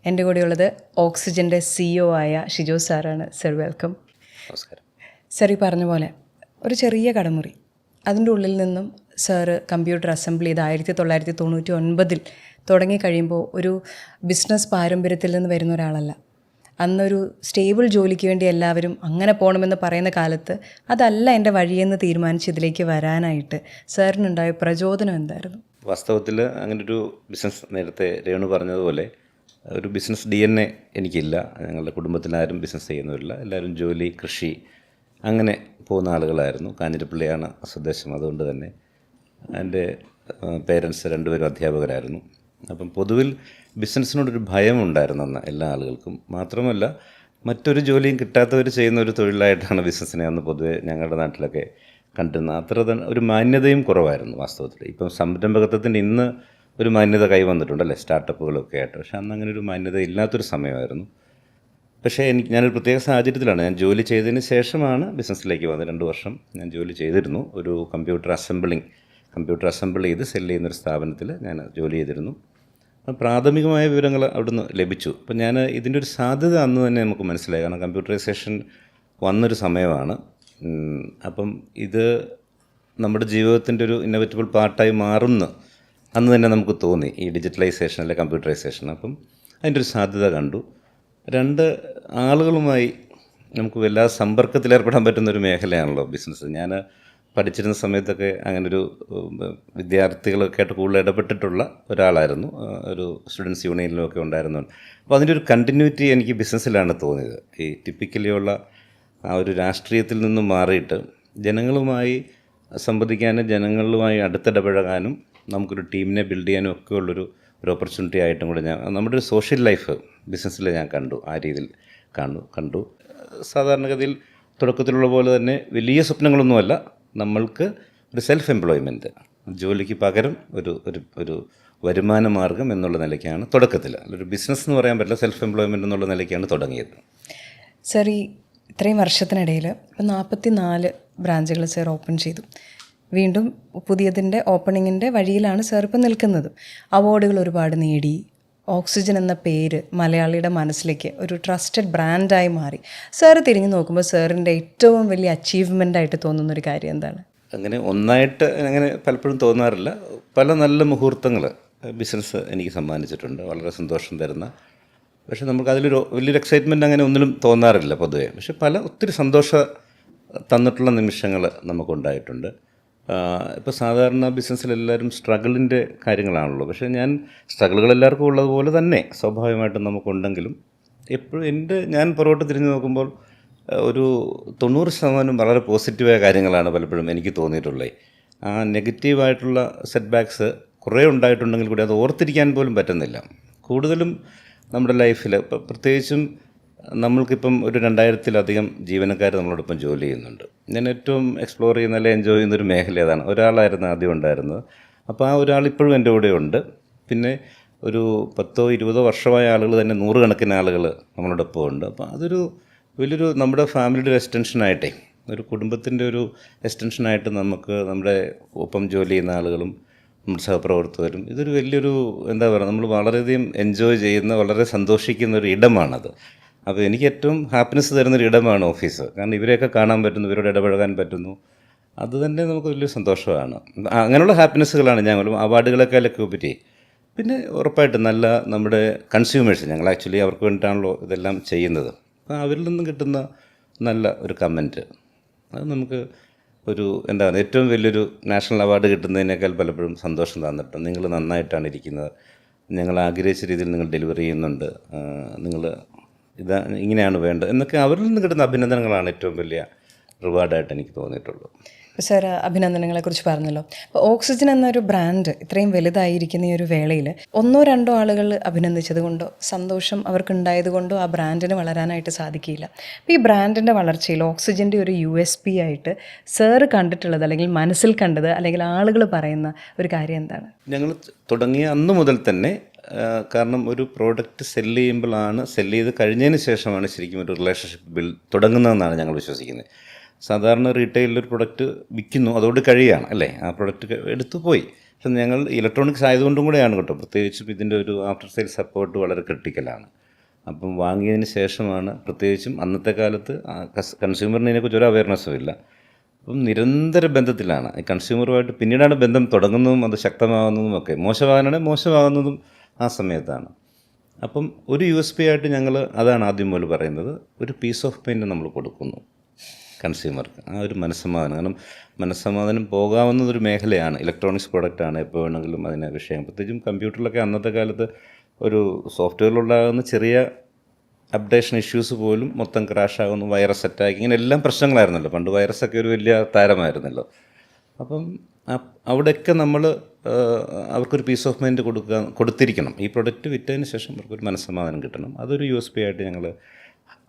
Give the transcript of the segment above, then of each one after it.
എൻ്റെ കൂടെയുള്ളത് ഓക്സിജൻ്റെ CEO ആയ ഷിജോ സാറാണ്. Sir welcome. നമസ്കാരം. സർ ഈ പറഞ്ഞ പോലെ ഒരു ചെറിയ കടമുറി, അതിൻ്റെ ഉള്ളിൽ നിന്നും സാറ് കമ്പ്യൂട്ടർ അസംബിൾ ചെയ്ത് 1999 തുടങ്ങി കഴിയുമ്പോൾ ഒരു ബിസിനസ് പാരമ്പര്യത്തിൽ നിന്ന് വരുന്ന ഒരാളല്ല. അന്നൊരു സ്റ്റേബിൾ ജോലിക്ക് വേണ്ടി എല്ലാവരും അങ്ങനെ പോകണമെന്ന് പറയുന്ന കാലത്ത് അതല്ല എൻ്റെ വഴിയെന്ന് തീരുമാനിച്ച് ഇതിലേക്ക് വരാനായിട്ട് സാറിനുണ്ടായ പ്രചോദനം എന്തായിരുന്നു? വാസ്തവത്തിൽ അങ്ങനൊരു ബിസിനസ്, നേരത്തെ രേണു പറഞ്ഞതുപോലെ ഒരു ബിസിനസ് DNA എനിക്കില്ല. ഞങ്ങളുടെ കുടുംബത്തിലാരും ബിസിനസ് ചെയ്യുന്നവരില്ല. എല്ലാവരും ജോലി, കൃഷി അങ്ങനെ പോകുന്ന ആളുകളായിരുന്നു. കാഞ്ഞിരപ്പള്ളിയാണ് സ്വദേശം. അതുകൊണ്ട് തന്നെ എൻ്റെ പേരൻസ് രണ്ടുപേരും അധ്യാപകരായിരുന്നു. അപ്പം പൊതുവിൽ ബിസിനസ്സിനോടൊരു ഭയമുണ്ടായിരുന്നു അന്ന് എല്ലാ ആളുകൾക്കും. മാത്രമല്ല മറ്റൊരു ജോലിയും കിട്ടാത്തവർ ചെയ്യുന്ന ഒരു തൊഴിലായിട്ടാണ് ബിസിനസ്സിനെ അന്ന് പൊതുവെ ഞങ്ങളുടെ നാട്ടിലൊക്കെ കണ്ടിരുന്നത്. അത്ര തന്നെ ഒരു മാന്യതയും കുറവായിരുന്നു വാസ്തവത്തിൽ. ഇപ്പം സംരംഭകത്വത്തിൻ്റെ ഇന്ന് ഒരു മാന്യത കൈവന്നിട്ടുണ്ടല്ലേ, സ്റ്റാർട്ടപ്പുകളൊക്കെ ആയിട്ട്. പക്ഷേ അന്ന് അങ്ങനെ ഒരു മാന്യത ഇല്ലാത്തൊരു സമയമായിരുന്നു. പക്ഷേ ഞാനൊരു പ്രത്യേക സാഹചര്യത്തിലാണ്. ഞാൻ ജോലി ചെയ്തതിന് ശേഷമാണ് ബിസിനസ്സിലേക്ക് വന്നത്. 2 വർഷം ഞാൻ ജോലി ചെയ്തിരുന്നു. ഒരു കമ്പ്യൂട്ടർ അസംബിൾ ചെയ്ത് സെല്ല് ചെയ്യുന്നൊരു സ്ഥാപനത്തിൽ ഞാൻ ജോലി ചെയ്തിരുന്നു. പ്രാഥമികമായ വിവരങ്ങൾ അവിടുന്ന് ലഭിച്ചു. അപ്പം ഞാൻ ഇതിൻ്റെ ഒരു സാധ്യത അന്ന് തന്നെ നമുക്ക് മനസ്സിലായി. കാരണം കമ്പ്യൂട്ടറൈസേഷൻ വന്നൊരു സമയമാണ്. അപ്പം ഇത് നമ്മുടെ ജീവിതത്തിൻ്റെ ഒരു ഇന്നോവേറ്റബിൾ പാർട്ടായി മാറുന്ന അന്ന് തന്നെ നമുക്ക് തോന്നി, ഈ ഡിജിറ്റലൈസേഷൻ അല്ലെ കമ്പ്യൂട്ടറൈസേഷൻ. അപ്പം അതിൻ്റെ ഒരു സാധ്യത കണ്ടു. 2 ആളുകളുമായി നമുക്ക് വല്ലാതെ സമ്പർക്കത്തിലേർപ്പെടാൻ പറ്റുന്നൊരു മേഖലയാണല്ലോ ബിസിനസ്. ഞാൻ പഠിച്ചിരുന്ന സമയത്തൊക്കെ അങ്ങനൊരു വിദ്യാർത്ഥികളൊക്കെ ആയിട്ട് കൂടുതൽ ഇടപെട്ടിട്ടുള്ള ഒരാളായിരുന്നു. ഒരു സ്റ്റുഡൻസ് യൂണിയനിലുമൊക്കെ ഉണ്ടായിരുന്നു. അപ്പോൾ അതിൻ്റെ ഒരു കണ്ടിന്യൂറ്റി എനിക്ക് ബിസിനസ്സിലാണ് തോന്നിയത്. ഈ ടിപ്പിക്കലിയുള്ള ആ ഒരു രാഷ്ട്രീയത്തിൽ നിന്നും മാറിയിട്ട് ജനങ്ങളുമായി സംവദിക്കാനും ജനങ്ങളുമായി അടുത്തിടപഴകാനും നമുക്കൊരു ടീമിനെ ബിൽഡ് ചെയ്യാനും ഒക്കെ ഉള്ളൊരു ഓപ്പർച്യൂണിറ്റി ആയിട്ടും കൂടെ നമ്മുടെ ഒരു സോഷ്യൽ ലൈഫ് ബിസിനസ്സിൽ ഞാൻ കണ്ടു. ആ രീതിയിൽ കണ്ടു. സാധാരണഗതിയിൽ തുടക്കത്തിലുള്ള പോലെ തന്നെ വലിയ സ്വപ്നങ്ങളൊന്നുമല്ല. നമ്മൾക്ക് ഒരു സെൽഫ് എംപ്ലോയ്മെൻറ്റ്, ജോലിക്ക് പകരം ഒരു വരുമാന മാർഗം എന്നുള്ള നിലയ്ക്കാണ് തുടക്കത്തിൽ. ഒരു ബിസിനസ് എന്ന് പറയാൻ പറ്റില്ല, സെൽഫ് എംപ്ലോയ്മെൻറ്റ് എന്നുള്ള നിലയ്ക്കാണ് തുടങ്ങിയത്. സർ ഈ ഇത്രയും വർഷത്തിനിടയിൽ ഇപ്പം 44 ബ്രാഞ്ചുകൾ സർ ഓപ്പൺ ചെയ്തു. വീണ്ടും പുതിയതിൻ്റെ ഓപ്പണിങ്ങിൻ്റെ വഴിയിലാണ് സാർ ഇപ്പം നിൽക്കുന്നത്. അവാർഡുകൾ ഒരുപാട് നേടി. ഓക്സിജൻ എന്ന പേര് മലയാളിയുടെ മനസ്സിലേക്ക് ഒരു ട്രസ്റ്റഡ് ബ്രാൻഡായി മാറി. സാറ് തിരിഞ്ഞു നോക്കുമ്പോൾ സാറിൻ്റെ ഏറ്റവും വലിയ അച്ചീവ്മെൻ്റായിട്ട് തോന്നുന്നൊരു കാര്യം എന്താണ്? അങ്ങനെ ഒന്നായിട്ട് അങ്ങനെ പലപ്പോഴും തോന്നാറില്ല. പല നല്ല മുഹൂർത്തങ്ങൾ ബിസിനസ് എനിക്ക് സമ്മാനിച്ചിട്ടുണ്ട്, വളരെ സന്തോഷം തരുന്ന. പക്ഷേ നമുക്ക് അതിലൊരു വലിയൊരു എക്സൈറ്റ്മെൻറ്റ് അങ്ങനെ ഒന്നിലും തോന്നാറില്ല പൊതുവേ. പക്ഷെ ഒത്തിരി സന്തോഷം തന്നിട്ടുള്ള നിമിഷങ്ങൾ നമുക്കുണ്ടായിട്ടുണ്ട്. ഇപ്പോൾ സാധാരണ ബിസിനസ്സിലെല്ലാവരും സ്ട്രഗിളിൻ്റെ കാര്യങ്ങളാണല്ലോ. പക്ഷേ സ്ട്രഗിളുകൾ എല്ലാവർക്കും ഉള്ളതുപോലെ തന്നെ സ്വാഭാവികമായിട്ടും നമുക്കുണ്ടെങ്കിലും ഞാൻ പുറകോട്ട് തിരിഞ്ഞു നോക്കുമ്പോൾ ഒരു 90% വളരെ പോസിറ്റീവായ കാര്യങ്ങളാണ് പലപ്പോഴും എനിക്ക് തോന്നിയിട്ടുള്ളത്. ആ നെഗറ്റീവായിട്ടുള്ള സെറ്റ് ബാക്ക്സ് കുറേ ഉണ്ടായിട്ടുണ്ടെങ്കിൽ കൂടി അത് ഓർത്തിരിക്കാൻ പോലും പറ്റുന്നില്ല. കൂടുതലും നമ്മുടെ ലൈഫിൽ പ്രത്യേകിച്ചും നമ്മൾക്കിപ്പം ഒരു 2000-ലധികം ജീവനക്കാർ നമ്മളോടൊപ്പം ജോലി ചെയ്യുന്നുണ്ട്. ഞാൻ ഏറ്റവും എക്സ്പ്ലോർ ചെയ്യുന്ന അല്ലെങ്കിൽ എൻജോയ് ചെയ്യുന്നൊരു മേഖല അതാണ്. ഒരാളായിരുന്നു ആദ്യം ഉണ്ടായിരുന്നത്. അപ്പോൾ ആ ഒരാൾ ഇപ്പോഴും എൻ്റെ കൂടെ ഉണ്ട്. പിന്നെ ഒരു 10-20 വർഷമായ ആളുകൾ തന്നെ 100 കണക്കിന് ആളുകൾ നമ്മളോടൊപ്പം ഉണ്ട്. അപ്പോൾ അതൊരു വലിയൊരു നമ്മുടെ ഫാമിലിയുടെ ഒരു എക്സ്റ്റൻഷനായിട്ടേ, ഒരു കുടുംബത്തിൻ്റെ ഒരു എക്സ്റ്റൻഷനായിട്ട് നമുക്ക് നമ്മുടെ ഒപ്പം ജോലി ചെയ്യുന്ന ആളുകളും നമ്മുടെ സഹപ്രവർത്തകരും ഇതൊരു വലിയൊരു എന്താ പറയുക, നമ്മൾ വളരെയധികം എൻജോയ് ചെയ്യുന്ന, വളരെ സന്തോഷിക്കുന്ന ഒരു ഇടമാണത്. അപ്പോൾ എനിക്ക് ഏറ്റവും ഹാപ്പിനെസ് തരുന്നൊരു ഇടമാണ് ഓഫീസ്. കാരണം ഇവരെയൊക്കെ കാണാൻ പറ്റുന്നു, ഇവരോട് ഇടപഴകാൻ പറ്റുന്നു. അത് തന്നെ നമുക്ക് വലിയ സന്തോഷമാണ്. അങ്ങനെയുള്ള ഹാപ്പിനെസ്സുകളാണ് ഞങ്ങളും അവാർഡുകളെക്കാളൊക്കെ ഉപരി. പിന്നെ ഉറപ്പായിട്ടും നല്ല നമ്മുടെ കൺസ്യൂമേഴ്സ്, ഞങ്ങൾ ആക്ച്വലി അവർക്ക് വേണ്ടിയിട്ടാണല്ലോ ഇതെല്ലാം ചെയ്യുന്നത്. അപ്പോൾ അവരിൽ നിന്നും കിട്ടുന്ന നല്ല ഒരു കമൻറ്റ്, അത് നമുക്ക് ഒരു എന്താണ് ഏറ്റവും വലിയൊരു നാഷണൽ അവാർഡ് കിട്ടുന്നതിനേക്കാൾ പലപ്പോഴും സന്തോഷം തന്നിട്ടുണ്ട്. നിങ്ങൾ നന്നായിട്ടാണ് ഇരിക്കുന്നത്, ഞങ്ങൾ ആഗ്രഹിച്ച രീതിയിൽ നിങ്ങൾ ഡെലിവറി ചെയ്യുന്നുണ്ട്, നിങ്ങൾ ഇങ്ങനെയാണ് വേണ്ടത് എന്നൊക്കെ അവരിൽ നിന്ന് കിട്ടുന്ന അഭിനന്ദനങ്ങളാണ് ഏറ്റവും വലിയ റിവാർഡായിട്ട് എനിക്ക് തോന്നിയിട്ടുള്ളൂ. സാർ അഭിനന്ദനങ്ങളെക്കുറിച്ച് പറഞ്ഞല്ലോ. അപ്പോൾ ഓക്സിജൻ എന്നൊരു ബ്രാൻഡ് ഇത്രയും വലുതായിരിക്കുന്ന ഈ ഒരു വേളയിൽ 1-2 ആളുകൾ അഭിനന്ദിച്ചത് കൊണ്ടോ സന്തോഷം അവർക്കുണ്ടായത് കൊണ്ടോ ആ ബ്രാൻഡിന് വളരാനായിട്ട് സാധിക്കില്ല. അപ്പോൾ ഈ ബ്രാൻഡിൻ്റെ വളർച്ചയിൽ ഓക്സിജൻ്റെ ഒരു USP ആയിട്ട് സാറ് കണ്ടിട്ടുള്ളത്, അല്ലെങ്കിൽ മനസ്സിൽ കണ്ടത്, അല്ലെങ്കിൽ ആളുകൾ പറയുന്ന ഒരു കാര്യം എന്താണ്? ഞങ്ങൾ തുടങ്ങിയ അന്ന് മുതൽ തന്നെ, കാരണം ഒരു പ്രോഡക്റ്റ് സെല്ല് ചെയ്ത് കഴിഞ്ഞതിന് ശേഷമാണ് ശരിക്കും ഒരു റിലേഷൻഷിപ്പ് തുടങ്ങുന്നതെന്നാണ് ഞങ്ങൾ വിശ്വസിക്കുന്നത്. സാധാരണ റീറ്റെയിലൊരു പ്രൊഡക്റ്റ് വിൽക്കുന്നു, അതോട് കഴിയുകയാണ് അല്ലേ, ആ പ്രൊഡക്റ്റ് എടുത്തു പോയി. പക്ഷെ ഞങ്ങൾ ഇലക്ട്രോണിക്സ് ആയതുകൊണ്ടും കൂടെയാണ് കേട്ടോ, പ്രത്യേകിച്ചും ഇതിൻ്റെ ഒരു ആഫ്റ്റർ സെയിൽ സപ്പോർട്ട് വളരെ ക്രിട്ടിക്കലാണ്. അപ്പം വാങ്ങിയതിന് ശേഷമാണ്, പ്രത്യേകിച്ചും അന്നത്തെ കാലത്ത് കൺസ്യൂമറിന് ഇതിനെക്കുറിച്ച് ഒരു അവയർനെസ്സും ഇല്ല. അപ്പം നിരന്തര ബന്ധത്തിലാണ് ഈ കൺസ്യൂമറുമായിട്ട്. പിന്നീടാണ് ബന്ധം തുടങ്ങുന്നതും അത് ശക്തമാകുന്നതും ഒക്കെ. മോശമാകുന്നതും ആ സമയത്താണ്. അപ്പം ഒരു USP ആയിട്ട് ഞങ്ങൾ അതാണ് ആദ്യം മുതൽ പറയുന്നത്, ഒരു പീസ് ഓഫ് മൈൻഡ് നമ്മൾ കൊടുക്കുന്നു കൺസ്യൂമർക്ക്, ആ ഒരു മനസ്സമാധാനം. കാരണം മനസ്സമാധാനം പോകാവുന്നതൊരു മേഖലയാണ്, ഇലക്ട്രോണിക്സ് പ്രോഡക്റ്റാണ്, എപ്പോൾ വേണമെങ്കിലും അതിനെ വിഷയം. പ്രത്യേകിച്ചും കമ്പ്യൂട്ടറിലൊക്കെ അന്നത്തെ കാലത്ത് ഒരു സോഫ്റ്റ്വെയറിലുണ്ടാകുന്ന ചെറിയ അപ്ഡേഷൻ ഇഷ്യൂസ് പോലും മൊത്തം ക്രാഷാകുന്നു, വൈറസ് അറ്റാക്ക്, ഇങ്ങനെ എല്ലാം പ്രശ്നങ്ങളായിരുന്നല്ലോ പണ്ട്. വൈറസൊക്കെ ഒരു വലിയ താരമായിരുന്നല്ലോ. അപ്പം അവിടെയൊക്കെ നമ്മൾ അവർക്കൊരു പീസ് ഓഫ് മൈൻഡ് കൊടുത്തിരിക്കണം. ഈ പ്രൊഡക്റ്റ് വിറ്റതിന് ശേഷം അവർക്കൊരു മനസ്സമാധാനം കിട്ടണം. അതൊരു USP ആയിട്ട് ഞങ്ങൾ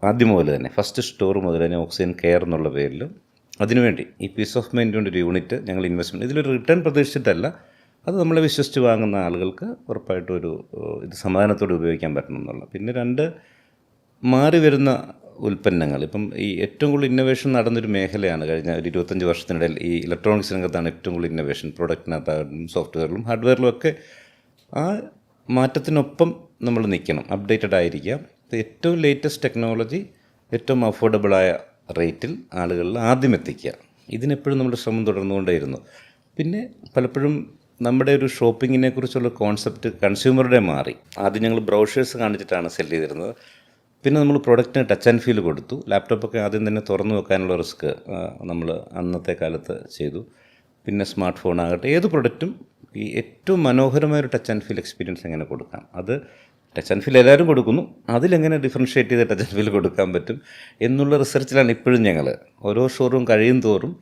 ആദ്യം മുതൽ തന്നെ, ഫസ്റ്റ് സ്റ്റോർ മുതൽ തന്നെ ഓക്സിജൻ കെയർ എന്നുള്ള പേരിൽ അതിനുവേണ്ടി ഈ പീസ് ഓഫ് മൈൻഡിൻ്റെ ഒരു യൂണിറ്റ് ഞങ്ങൾ ഇൻവെസ്റ്റ്മെൻറ്റ്, ഇതിലൊരു റിട്ടേൺ പ്രതീക്ഷിച്ചിട്ടല്ല, അത് നമ്മളെ വിശ്വസിച്ച് വാങ്ങുന്ന ആളുകൾക്ക് ഉറപ്പായിട്ടും ഇത് സമാധാനത്തോടെ ഉപയോഗിക്കാൻ പറ്റണം എന്നുള്ള. പിന്നെ 2, മാറി വരുന്ന ഉൽപ്പന്നങ്ങൾ. ഇപ്പം ഈ ഏറ്റവും കൂടുതൽ ഇന്നോവേഷൻ നടന്നൊരു മേഖലയാണ് കഴിഞ്ഞ ഒരു 25 വർഷത്തിനിടയിൽ. ഈ ഇലക്ട്രോണിക്സ് രംഗത്താണ് ഏറ്റവും കൂടുതൽ ഇന്നോവേഷൻ, പ്രൊഡക്റ്റിനകത്തായിട്ടും സോഫ്റ്റ്വെയറിലും ഹാർഡ്വെയറിലും ഒക്കെ. ആ മാറ്റത്തിനൊപ്പം നമ്മൾ നിൽക്കണം, അപ്ഡേറ്റഡ് ആയിരിക്കാം. ഏറ്റവും ലേറ്റസ്റ്റ് ടെക്നോളജി ഏറ്റവും അഫോർഡബിളായ റേറ്റിൽ ആളുകളിൽ ആദ്യം എത്തിക്കുക. ഇതിനെപ്പോഴും നമ്മുടെ ശ്രമം തുടർന്നുകൊണ്ടേയിരുന്നു. പിന്നെ പലപ്പോഴും നമ്മുടെ ഒരു ഷോപ്പിങ്ങിനെ കുറിച്ചുള്ള കോൺസെപ്റ്റ് കൺസ്യൂമറുടെ മാറി. ആദ്യം ഞങ്ങൾ ബ്രൗഷേഴ്സ് കാണിച്ചിട്ടാണ് സെല് ചെയ്തിരുന്നത്. പിന്നെ നമ്മൾ പ്രൊഡക്റ്റിന് ടച്ച് ആൻഡ് ഫീൽ കൊടുത്തു. ലാപ്ടോപ്പൊക്കെ ആദ്യം തന്നെ തുറന്നു വെക്കാനുള്ള റിസ്ക് നമ്മൾ അന്നത്തെ കാലത്ത് ചെയ്തു. പിന്നെ സ്മാർട്ട് ഫോൺ ആകട്ടെ, ഏത് പ്രൊഡക്റ്റും ഈ ഏറ്റവും മനോഹരമായൊരു ടച്ച് ആൻഡ് ഫീൽ എക്സ്പീരിയൻസ് എങ്ങനെ കൊടുക്കാം, അത് ടച്ച് ആൻഡ് ഫീൽ എല്ലാവരും കൊടുക്കുന്നു, അതിലെങ്ങനെ ഡിഫറൻഷ്യേറ്റ് ചെയ്ത് ടച്ച് ആൻഡ് ഫീൽ കൊടുക്കാൻ പറ്റും എന്നുള്ള റിസർച്ചിലാണ് ഇപ്പോഴും ഞങ്ങൾ. ഓരോ ഷോറൂം കഴിയും തോറും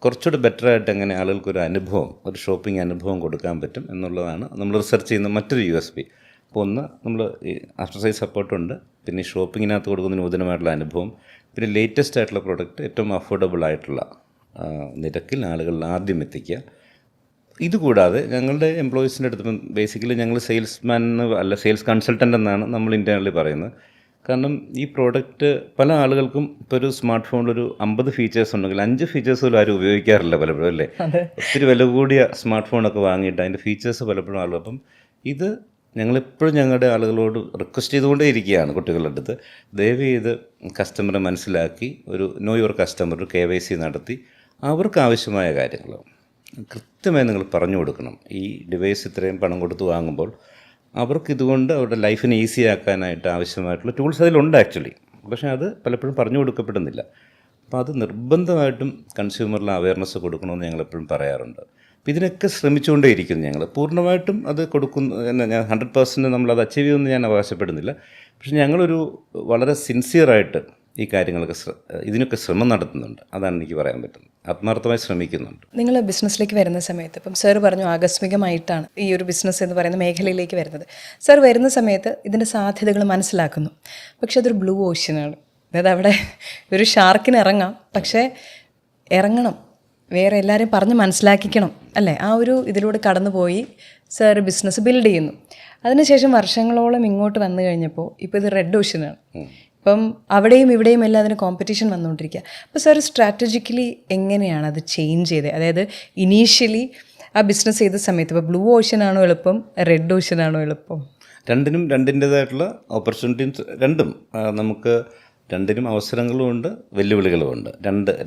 കുറച്ചുകൂടി ബെറ്ററായിട്ട് എങ്ങനെ ആളുകൾക്കൊരു അനുഭവം, ഒരു ഷോപ്പിംഗ് അനുഭവം കൊടുക്കാൻ പറ്റും എന്നുള്ളതാണ് നമ്മൾ റിസർച്ച് ചെയ്യുന്ന മറ്റൊരു USP. അപ്പോൾ ഒന്ന്, നമ്മൾ ഈ ആഫ്റ്റർ സെയിൽ സപ്പോർട്ടുണ്ട്, പിന്നെ ഈ ഷോപ്പിങ്ങിനകത്ത് കൊടുക്കുന്ന നൂതനമായിട്ടുള്ള അനുഭവം, പിന്നെ ലേറ്റസ്റ്റ് ആയിട്ടുള്ള പ്രോഡക്റ്റ് ഏറ്റവും അഫോർഡബിൾ ആയിട്ടുള്ള നിരക്കിൽ ആളുകളിൽ ആദ്യം എത്തിക്കുക. ഇതുകൂടാതെ ഞങ്ങളുടെ എംപ്ലോയീസിൻ്റെ അടുത്ത് ബേസിക്കലി ഞങ്ങൾ സെയിൽസ്മാൻ അല്ല, സെയിൽസ് കൺസൾട്ടൻ്റ് എന്നാണ് നമ്മൾ ഇൻറ്റേർണലി പറയുന്നത്. കാരണം ഈ പ്രോഡക്റ്റ് പല ആളുകൾക്കും ഇപ്പോൾ ഒരു സ്മാർട്ട് ഫോണിലൊരു 50 ഫീച്ചേഴ്സ് ഉണ്ടെങ്കിൽ 5 ഫീച്ചേഴ്സ് പോലും ആരും ഉപയോഗിക്കാറില്ല പലപ്പോഴും, അല്ലേ? ഒത്തിരി വില കൂടിയ സ്മാർട്ട് ഫോണൊക്കെ വാങ്ങിയിട്ട് അതിൻ്റെ ഫീച്ചേഴ്സ് പലപ്പോഴും ആളുകൾ. അപ്പം ഇത് ഞങ്ങളെപ്പോഴും ഞങ്ങളുടെ ആളുകളോട് റിക്വസ്റ്റ് ചെയ്തുകൊണ്ടേ ഇരിക്കുകയാണ് കുട്ടികളുടെ അടുത്ത്, ദയവ് ചെയ്ത് കസ്റ്റമറെ മനസ്സിലാക്കി ഒരു നോ യുവർ കസ്റ്റമർ, ഒരു KYC നടത്തി അവർക്ക് ആവശ്യമായ കാര്യങ്ങൾ കൃത്യമായി നിങ്ങൾ പറഞ്ഞു കൊടുക്കണം. ഈ ഡിവൈസ് ഇത്രയും പണം കൊടുത്ത് വാങ്ങുമ്പോൾ അവർക്കിതുകൊണ്ട് അവരുടെ ലൈഫിനെ ഈസി ആക്കാനായിട്ട് ആവശ്യമായിട്ടുള്ള ടൂൾസ് അതിലുണ്ട് ആക്ച്വലി, പക്ഷേ അത് പലപ്പോഴും പറഞ്ഞു കൊടുക്കപ്പെടുന്നില്ല. അപ്പോൾ അത് നിർബന്ധമായിട്ടും കൺസ്യൂമറിൽ അവയർനെസ് കൊടുക്കണമെന്ന് ഞങ്ങളെപ്പോഴും പറയാറുണ്ട്. അപ്പോൾ ഇതിനൊക്കെ ശ്രമിച്ചുകൊണ്ടേയിരിക്കുന്നു ഞങ്ങൾ. പൂർണ്ണമായിട്ടും അത് കൊടുക്കുന്നു ഞാൻ 100% നമ്മളത് അച്ചീവ് ചെയ്യുമെന്ന് ഞാൻ അവകാശപ്പെടുന്നില്ല. പക്ഷേ ഞങ്ങളൊരു വളരെ സിൻസിയറായിട്ട് ഈ കാര്യങ്ങളൊക്കെ ഇതിനൊക്കെ ശ്രമം നടത്തുന്നുണ്ട്. അതാണ് എനിക്ക് പറയാൻ പറ്റുന്നത്. ആത്മാർത്ഥമായി ശ്രമിക്കുന്നുണ്ട്. നിങ്ങൾ ബിസിനസ്സിലേക്ക് വരുന്ന സമയത്ത്, ഇപ്പം സാർ പറഞ്ഞു ആകസ്മികമായിട്ടാണ് ഈ ഒരു ബിസിനസ് എന്ന് പറയുന്ന മേഖലയിലേക്ക് വരുന്നത്. സാർ വരുന്ന സമയത്ത് ഇതിൻ്റെ സാധ്യതകൾ മനസ്സിലാക്കുന്നു, പക്ഷെ അതൊരു ബ്ലൂ ഓഷ്യനാണ്. അതായത് അവിടെ ഒരു ഷാർക്കിന് ഇറങ്ങാം, പക്ഷേ ഇറങ്ങണം, വേറെ എല്ലാവരെയും പറഞ്ഞ് മനസ്സിലാക്കിക്കണം, അല്ലേ? ആ ഒരു ഇതിലൂടെ കടന്നുപോയി സാർ ബിസിനസ് ബിൽഡ് ചെയ്യുന്നു. അതിനുശേഷം വർഷങ്ങളോളം ഇങ്ങോട്ട് വന്നു കഴിഞ്ഞപ്പോൾ ഇപ്പോൾ ഇത് റെഡ് ഓഷ്യനാണ്. ഇപ്പം അവിടെയും ഇവിടെയും എല്ലാം അതിന് കോമ്പറ്റീഷൻ വന്നുകൊണ്ടിരിക്കുക. അപ്പോൾ സാർ സ്ട്രാറ്റജിക്കലി എങ്ങനെയാണ് അത് ചേഞ്ച് ചെയ്തത്? അതായത് ഇനീഷ്യലി ആ ബിസിനസ് ചെയ്ത സമയത്ത് ഇപ്പോൾ ബ്ലൂ ഓഷ്യനാണോ എളുപ്പം, റെഡ് ഓഷ്യനാണോ എളുപ്പം? രണ്ടിനും രണ്ടിൻ്റേതായിട്ടുള്ള ഓപ്പർച്യൂണിറ്റീസ്, നമുക്ക് രണ്ടിനും അവസരങ്ങളും ഉണ്ട്, വെല്ലുവിളികളും ഉണ്ട്,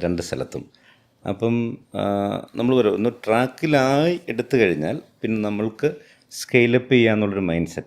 രണ്ട് സ്ഥലത്തും. അപ്പം നമ്മൾ ഒന്ന് ട്രാക്കിലായി എടുത്തു കഴിഞ്ഞാൽ പിന്നെ നമ്മൾക്ക് സ്കെയിലപ്പ് ചെയ്യാന്നുള്ളൊരു മൈൻഡ് സെറ്റ്